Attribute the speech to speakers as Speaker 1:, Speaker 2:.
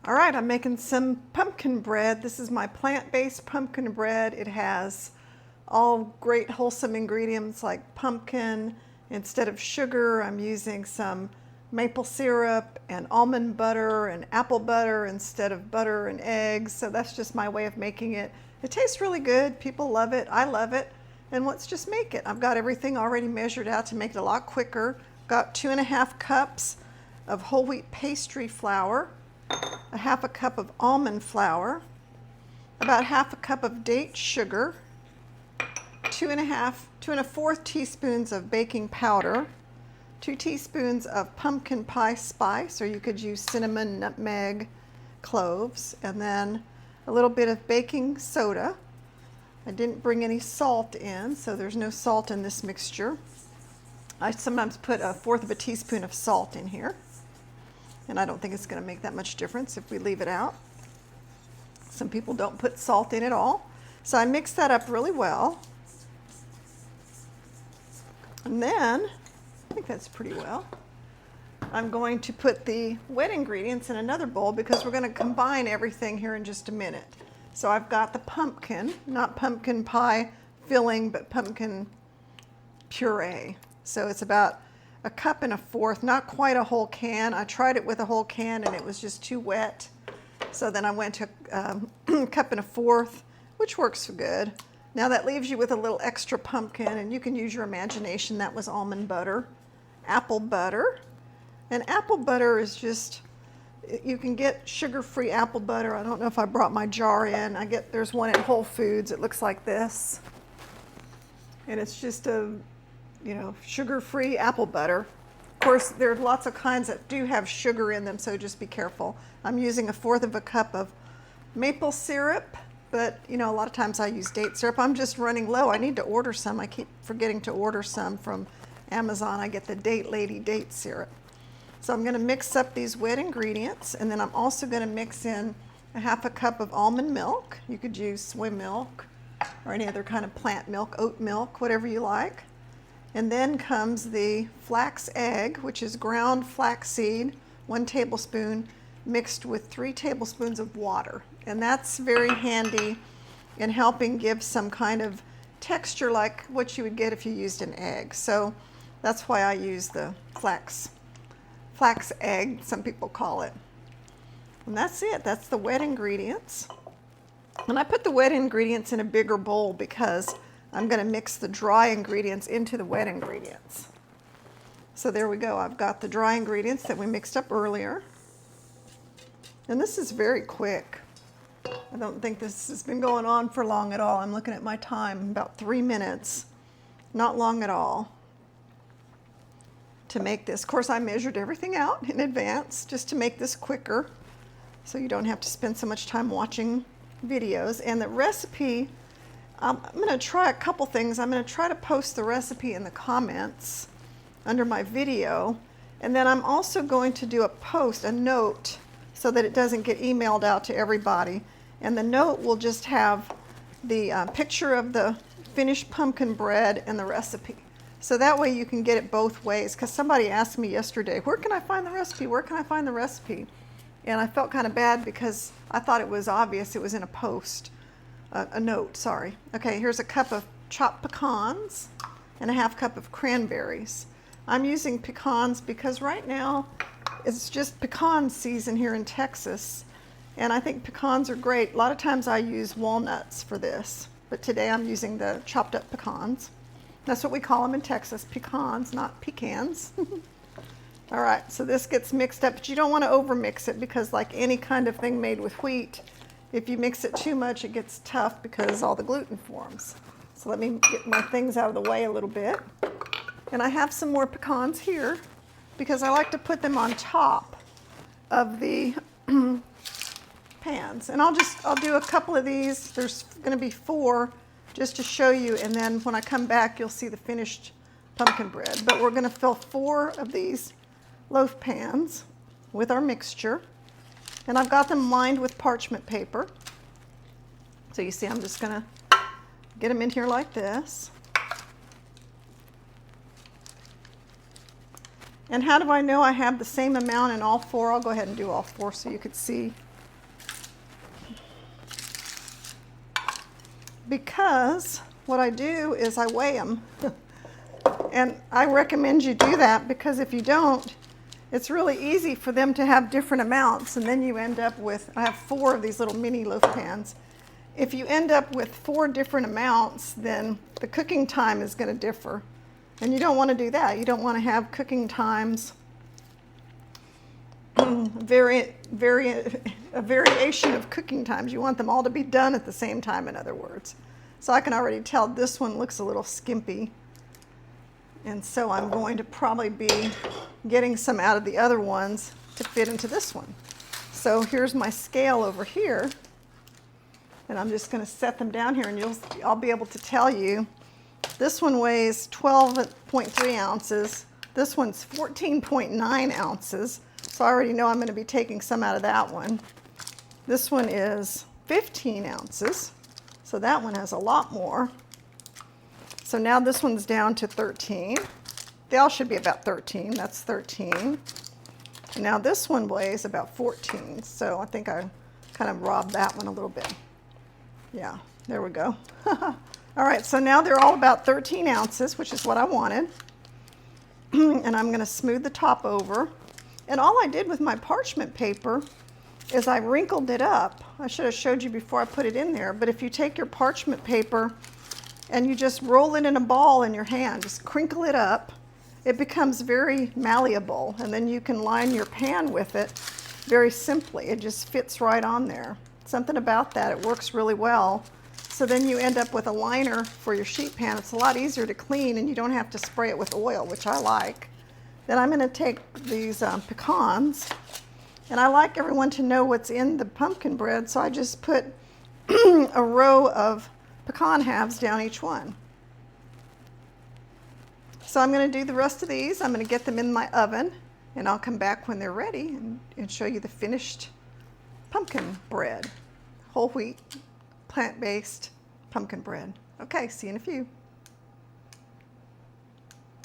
Speaker 1: All right, I'm making some pumpkin bread. This is my plant-based pumpkin bread. It has all great wholesome ingredients like pumpkin. Instead of sugar, I'm using some maple syrup and almond butter and apple butter instead of butter and eggs. So that's just my way of making it. It tastes really good. People love it. I love it. And let's just make it. I've got everything already measured out to make it a lot quicker. Got 2.5 cups of whole wheat pastry flour, a half a cup of almond flour, about half a cup of date sugar, 2.25 teaspoons of baking powder, 2 teaspoons of pumpkin pie spice, or you could use cinnamon, nutmeg, cloves, and then a little bit of baking soda. I didn't bring any salt in, so there's no salt in this mixture. I sometimes put 1/4 teaspoon of salt in here, and I don't think it's going to make that much difference if we leave it out. Some people don't put salt in at all. So I mix that up really well. And then, I think that's pretty well. I'm going to put the wet ingredients in another bowl because we're going to combine everything here in just a minute. So I've got the pumpkin, not pumpkin pie filling, but pumpkin puree. So it's about 1.25 cups, not quite a whole can. I tried it with a whole can and it was just too wet. So then I went to 1.25 cups, which works good. Now that leaves you with a little extra pumpkin, and you can use your imagination. That was almond butter, apple butter. And apple butter is just, you can get sugar-free apple butter. I don't know if I brought my jar in. There's one at Whole Foods. It looks like this. And it's just a, sugar-free apple butter. Of course, there are lots of kinds that do have sugar in them, so just be careful. I'm using 1/4 cup of maple syrup, but a lot of times I use date syrup. I'm just running low. I need to order some. I keep forgetting to order some from Amazon. I get the Date Lady date syrup. So I'm going to mix up these wet ingredients, and then I'm also going to mix in 1/2 cup of almond milk. You could use soy milk or any other kind of plant milk, oat milk, whatever you like. And then comes the flax egg, which is ground flaxseed, 1 tablespoon, mixed with 3 tablespoons of water. And that's very handy in helping give some kind of texture like what you would get if you used an egg. So that's why I use the flax egg, some people call it. And that's it. That's the wet ingredients. And I put the wet ingredients in a bigger bowl because I'm going to mix the dry ingredients into the wet ingredients. So there we go. I've got the dry ingredients that we mixed up earlier. And this is very quick. I don't think this has been going on for long at all. I'm looking at my time, about 3 minutes. Not long at all to make this. Of course, I measured everything out in advance just to make this quicker, so you don't have to spend so much time watching videos. And the recipe, I'm going to try a couple things. I'm going to try to post the recipe in the comments under my video. And then I'm also going to do a note, so that it doesn't get emailed out to everybody. And the note will just have the picture of the finished pumpkin bread and the recipe. So that way you can get it both ways. Because somebody asked me yesterday, where can I find the recipe? Where can I find the recipe? And I felt kind of bad because I thought it was obvious it was in a note, sorry. Okay, here's a cup of chopped pecans and 1/2 cup of cranberries. I'm using pecans because right now it's just pecan season here in Texas, and I think pecans are great. A lot of times I use walnuts for this, but today I'm using the chopped up pecans. That's what we call them in Texas, pecans, not pecans. All right, so this gets mixed up, but you don't want to over mix it because like any kind of thing made with wheat, if you mix it too much, it gets tough because all the gluten forms. So let me get my things out of the way a little bit. And I have some more pecans here because I like to put them on top of the pans. And I'll do a couple of these. There's going to be 4 just to show you, and then when I come back you'll see the finished pumpkin bread. But we're going to fill 4 of these loaf pans with our mixture, and I've got them lined with parchment paper. So you see I'm just going to get them in here like this. And how do I know I have the same amount in all 4? I'll go ahead and do all 4 so you could see because what I do is I weigh them. And I recommend you do that because if you don't, it's really easy for them to have different amounts, and then you end up with, I have 4 of these little mini loaf pans. If you end up with 4 different amounts, then the cooking time is going to differ. And you don't want to do that. You don't want to have cooking times, a variation of cooking times. You want them all to be done at the same time, in other words. So I can already tell this one looks a little skimpy. And so I'm going to probably be getting some out of the other ones to fit into this one. So here's my scale over here. And I'm just going to set them down here, and I'll be able to tell you. This one weighs 12.3 ounces. This one's 14.9 ounces. So I already know I'm going to be taking some out of that one. This one is 15 ounces. So that one has a lot more. So now this one's down to 13. They all should be about 13. That's 13. And now this one weighs about 14. So I think I kind of robbed that one a little bit. Yeah, there we go. All right, so now they're all about 13 ounces, which is what I wanted. And I'm going to smooth the top over. And all I did with my parchment paper is I wrinkled it up. I should have showed you before I put it in there, but if you take your parchment paper and you just roll it in a ball in your hand, just crinkle it up, it becomes very malleable, and then you can line your pan with it very simply. It just fits right on there. Something about that, it works really well. So then you end up with a liner for your sheet pan. It's a lot easier to clean, and you don't have to spray it with oil, which I like. Then I'm going to take these pecans, and I like everyone to know what's in the pumpkin bread, so I just put a row of pecan halves down each one. So I'm going to do the rest of these. I'm going to get them in my oven, and I'll come back when they're ready and show you the finished pumpkin bread. Whole wheat, plant-based pumpkin bread. Okay, see you in a few.